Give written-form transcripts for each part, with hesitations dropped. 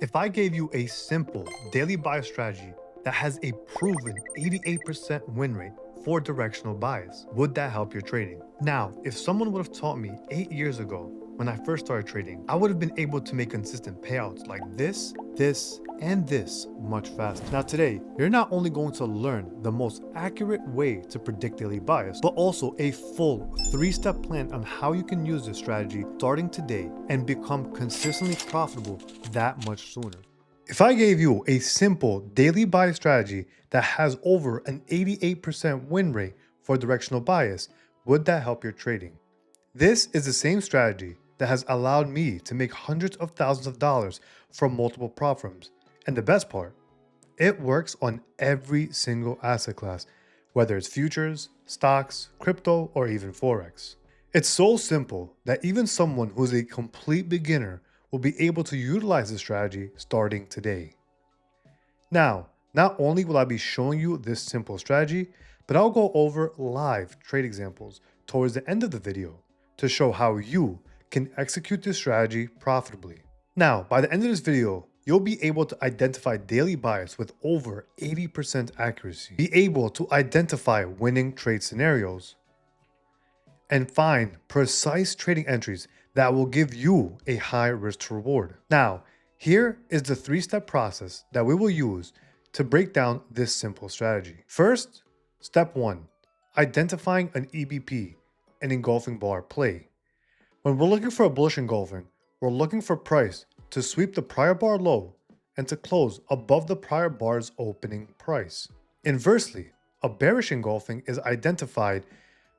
If I gave you a simple daily buy strategy that has a proven 88% win rate for directional buys, would that help your trading? Now, if someone would have taught me 8 years ago when I first started trading, I would have been able to make consistent payouts like this, and this much faster. Now today, you're not only going to learn the most accurate way to predict daily bias, but also a full 3-step plan on how you can use this strategy starting today and become consistently profitable that much sooner. If I gave you a simple daily buy strategy that has over an 88% win rate for directional bias, would that help your trading? This is the same strategy that has allowed me to make hundreds of thousands of dollars from multiple prop firms. And the best part, it works on every single asset class, whether it's futures, stocks, crypto, or even Forex. It's so simple that even someone who's a complete beginner will be able to utilize this strategy starting today. Now, not only will I be showing you this simple strategy, but I'll go over live trade examples towards the end of the video to show how you can execute this strategy profitably. Now, by the end of this video, you'll be able to identify daily bias with over 80% accuracy, be able to identify winning trade scenarios, and find precise trading entries that will give you a high risk to reward. Now, here is the 3-step process that we will use to break down this simple strategy. First, step 1, identifying an EBP, an engulfing bar play. When we're looking for a bullish engulfing, we're looking for price to sweep the prior bar low and to close above the prior bar's opening price. Inversely, a bearish engulfing is identified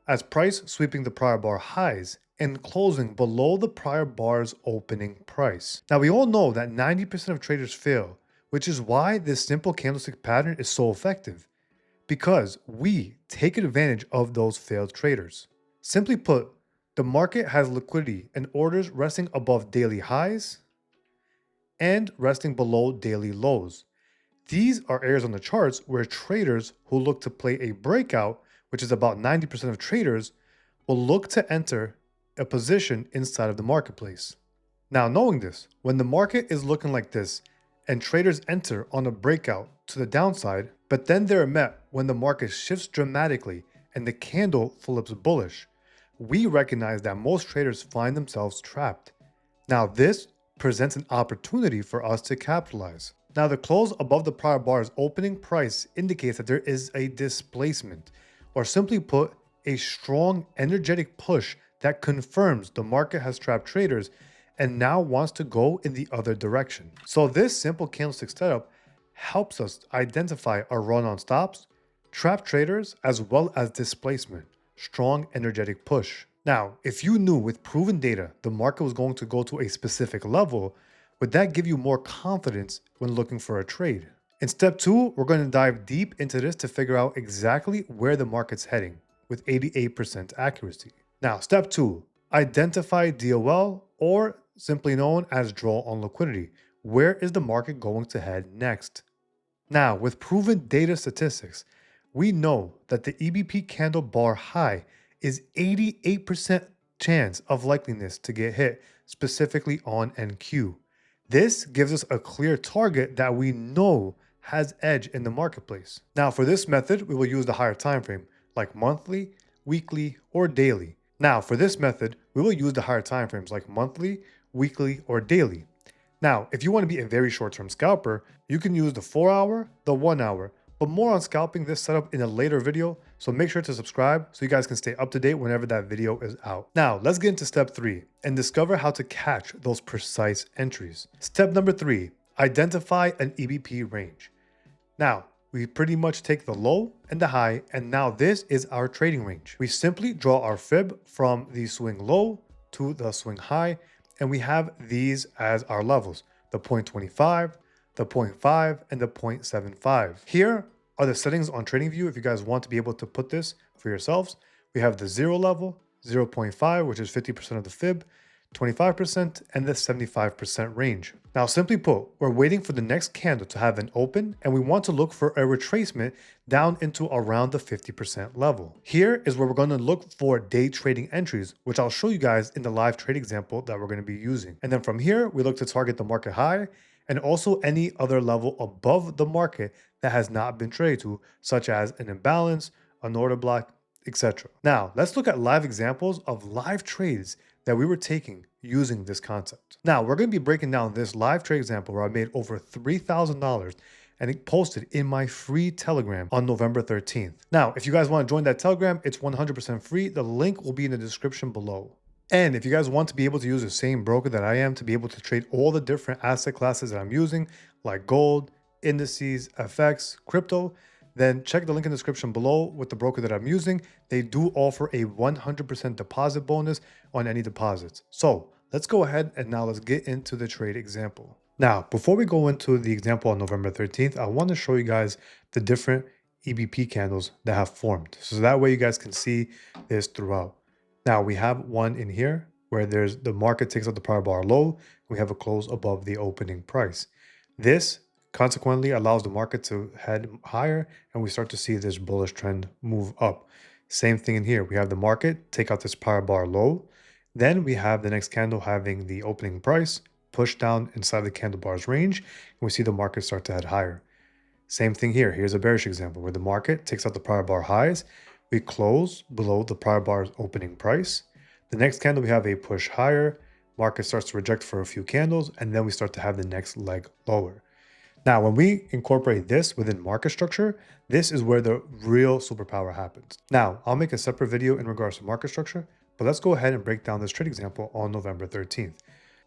as price sweeping the prior bar highs and closing below the prior bar's opening price. Now, we all know that 90% of traders fail, which is why this simple candlestick pattern is so effective, because we take advantage of those failed traders. Simply put, the market has liquidity and orders resting above daily highs and resting below daily lows. These are areas on the charts where traders who look to play a breakout, which is about 90% of traders, will look to enter a position inside of the marketplace. Now, knowing this, when the market is looking like this and traders enter on a breakout to the downside, but then they're met when the market shifts dramatically and the candle flips bullish, we recognize that most traders find themselves trapped. Now, this presents an opportunity for us to capitalize. Now, the close above the prior bar's opening price indicates that there is a displacement, or simply put, a strong energetic push that confirms the market has trapped traders and now wants to go in the other direction. So this simple candlestick setup helps us identify a run on stops, trap traders, as well as displacement, strong energetic push. Now, if you knew with proven data the market was going to go to a specific level, would that give you more confidence when looking for a trade? In step 2, we're going to dive deep into this to figure out exactly where the market's heading with 88% accuracy. Now, step 2, identify DOL, or simply known as draw on liquidity. Where is the market going to head next? Now, with proven data statistics, we know that the EBP candle bar high is 88% chance of likeliness to get hit, specifically on NQ. This gives us a clear target that we know has edge in the marketplace. Now, for this method, we will use the higher time frame, like monthly, weekly, or daily. Now, for this method, we will use the higher time frames like monthly, weekly, or daily. Now, if you want to be a very short-term scalper, you can use the 4-hour, the 1-hour, but more on scalping this setup in a later video, so make sure to subscribe so you guys can stay up to date whenever that video is out. Now, let's get into step 3 and discover how to catch those precise entries. Step number 3, identify an EBP range. Now, we pretty much take the low and the high, and now this is our trading range. We simply draw our fib from the swing low to the swing high, and we have these as our levels, the 0.25, the 0.5, and the 0.75. Here are the settings on TradingView if you guys want to be able to put this for yourselves. We have the 0 level, 0.5, which is 50% of the fib, 25%, and the 75% range. Now, simply put, we're waiting for the next candle to have an open, and we want to look for a retracement down into around the 50% level. Here is where we're going to look for day trading entries, which I'll show you guys in the live trade example that we're going to be using. And then from here, we look to target the market high and also any other level above the market that has not been traded to, such as an imbalance, an order block, etc. Now, let's look at live examples of live trades that we were taking using this concept. Now, we're going to be breaking down this live trade example where I made over $3,000 and it posted in my free Telegram on November 13th. Now, if you guys want to join that Telegram, it's 100% free. The link will be in the description below. And if you guys want to be able to use the same broker that I am to be able to trade all the different asset classes that I'm using, like gold, indices, FX, crypto, then check the link in the description below with the broker that I'm using. They do offer a 100% deposit bonus on any deposits. So let's go ahead and now let's get into the trade example. Now, before we go into the example on November 13th, I want to show you guys the different EBP candles that have formed. So that way you guys can see this throughout. Now we have one in here where there's the market takes out the prior bar low. We have a close above the opening price. This consequently allows the market to head higher and we start to see this bullish trend move up. Same thing in here. We have the market take out this prior bar low. Then we have the next candle having the opening price push down inside the candle bar's range. And we see the market start to head higher. Same thing here. Here's a bearish example where the market takes out the prior bar highs. We close below the prior bar's opening price. The next candle, we have a push higher. Market starts to reject for a few candles, and then we start to have the next leg lower. Now, when we incorporate this within market structure, this is where the real superpower happens. Now, I'll make a separate video in regards to market structure, but let's go ahead and break down this trade example on November 13th.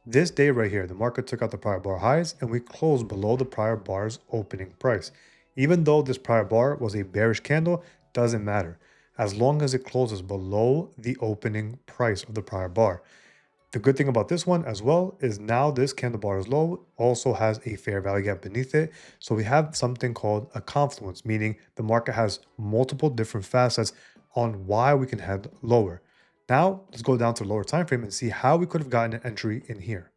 This day right here, the market took out the prior bar highs and we closed below the prior bar's opening price. Even though this prior bar was a bearish candle, doesn't matter, as long as it closes below the opening price of the prior bar. The good thing about this one as well is now this candle bar is low, also has a fair value gap beneath it. So we have something called a confluence, meaning the market has multiple different facets on why we can head lower. Now let's go down to the lower time frame and see how we could have gotten an entry in here.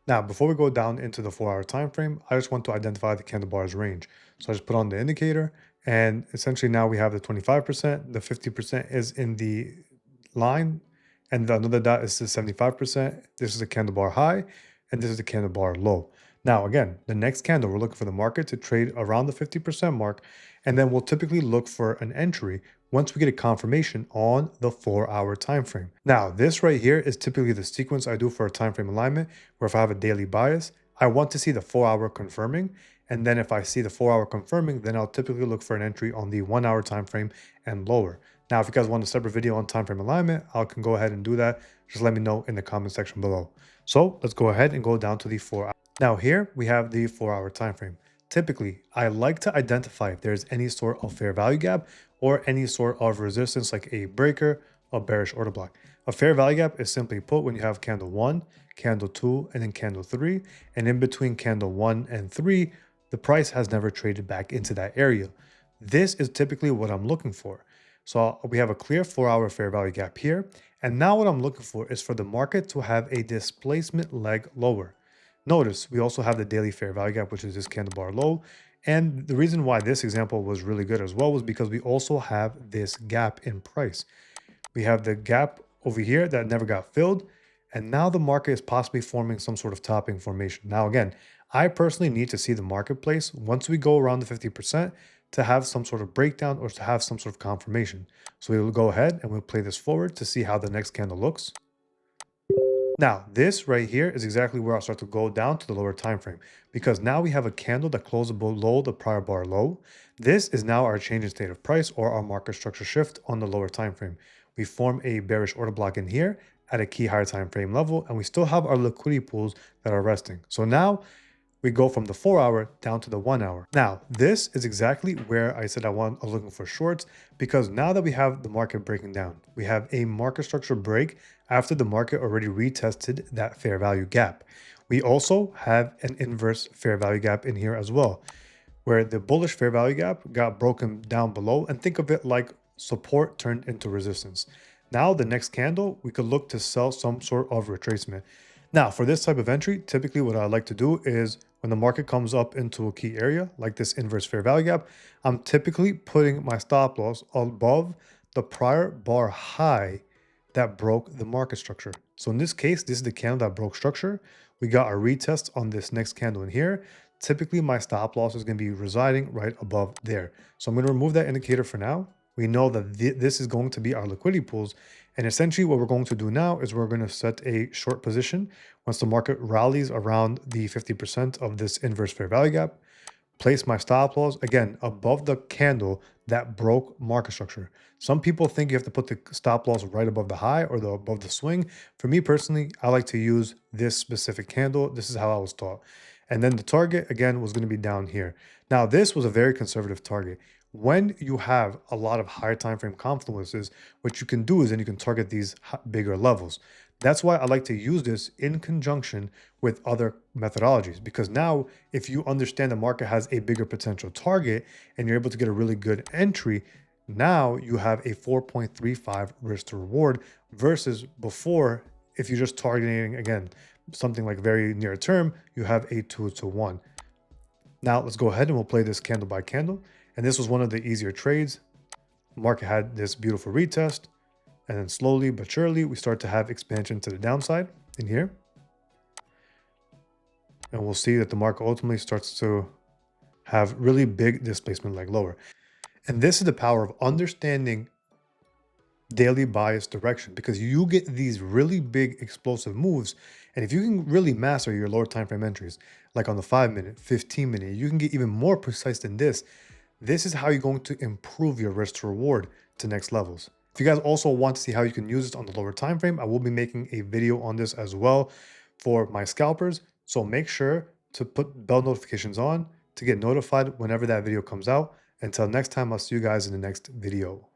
Now, before we go down into the 4-hour time frame, I just want to identify the candle bar's range. So I just put on the indicator and essentially now we have the 25%, the 50% is in the line, and another dot is the 75%. This is the candle bar high, and this is the candle bar low. Now, again, the next candle, we're looking for the market to trade around the 50% mark, and then we'll typically look for an entry once we get a confirmation on the 4-hour time frame. Now, this right here is typically the sequence I do for a time frame alignment, where if I have a daily bias, I want to see the 4-hour confirming, and then if I see the 4-hour confirming, then I'll typically look for an entry on the 1-hour time frame and lower. Now, if you guys want a separate video on time frame alignment, I can go ahead and do that. Just let me know in the comment section below. So let's go ahead and go down to the 4-hour. Now here we have the 4-hour time frame. Typically, I like to identify if there's any sort of fair value gap or any sort of resistance like a breaker or bearish order block. A fair value gap is simply put when you have candle 1, candle 2, and then candle 3. And in between candle 1 and 3, the price has never traded back into that area. This is typically what I'm looking for. So we have a clear 4-hour fair value gap here. And now what I'm looking for is for the market to have a displacement leg lower. Notice we also have the daily fair value gap, which is this candle bar low. And the reason why this example was really good as well was because we also have this gap in price. We have the gap over here that never got filled. And now the market is possibly forming some sort of topping formation. Now, again, I personally need to see the marketplace once we go around the 50% to have some sort of breakdown or to have some sort of confirmation. So we will go ahead and we'll play this forward to see how the next candle looks. Now, this right here is exactly where I'll start to go down to the lower time frame, because now we have a candle that closes below the prior bar low. This is now our change in state of price or our market structure shift on the lower time frame. We form a bearish order block in here at a key higher time frame level, and we still have our liquidity pools that are resting. So now we go from the 4-hour down to the 1-hour. Now, this is exactly where I said I'm looking for shorts, because now that we have the market breaking down, we have a market structure break after the market already retested that fair value gap. We also have an inverse fair value gap in here as well, where the bullish fair value gap got broken down below, and think of it like support turned into resistance. Now, the next candle, we could look to sell some sort of retracement. Now, for this type of entry, typically what I like to do is when the market comes up into a key area, like this inverse fair value gap, I'm typically putting my stop loss above the prior bar high that broke the market structure. So in this case, this is the candle that broke structure. We got a retest on this next candle in here. typically my stop loss is going to be residing right above there. So I'm going to remove that indicator for now. We know that this is going to be our liquidity pools. And essentially what we're going to do now is we're going to set a short position once the market rallies around the 50% of this inverse fair value gap. Place my stop loss again above the candle that broke market structure. Some people think you have to put the stop loss right above the high or above the swing. For me personally, I like to use this specific candle. This is how I was taught. And then the target again was going to be down here. Now this was a very conservative target. When you have a lot of higher time frame confluences, what you can do is then you can target these bigger levels. That's why I like to use this in conjunction with other methodologies, because now if you understand the market has a bigger potential target and you're able to get a really good entry, now you have a 4.35 risk to reward versus before, if you're just targeting again something like very near term, you have a 2-to-1. Now let's go ahead and we'll play this candle by candle. And this was one of the easier trades. Market had this beautiful retest. And then slowly but surely, we start to have expansion to the downside in here. And we'll see that the market ultimately starts to have really big displacement leg lower. And this is the power of understanding daily bias direction, because you get these really big explosive moves. And if you can really master your lower time frame entries, like on the 5-minute, 15-minute, you can get even more precise than this. This is how you're going to improve your risk to reward to next levels. If you guys also want to see how you can use this on the lower time frame, I will be making a video on this as well for my scalpers. So make sure to put bell notifications on to get notified whenever that video comes out. Until next time, I'll see you guys in the next video.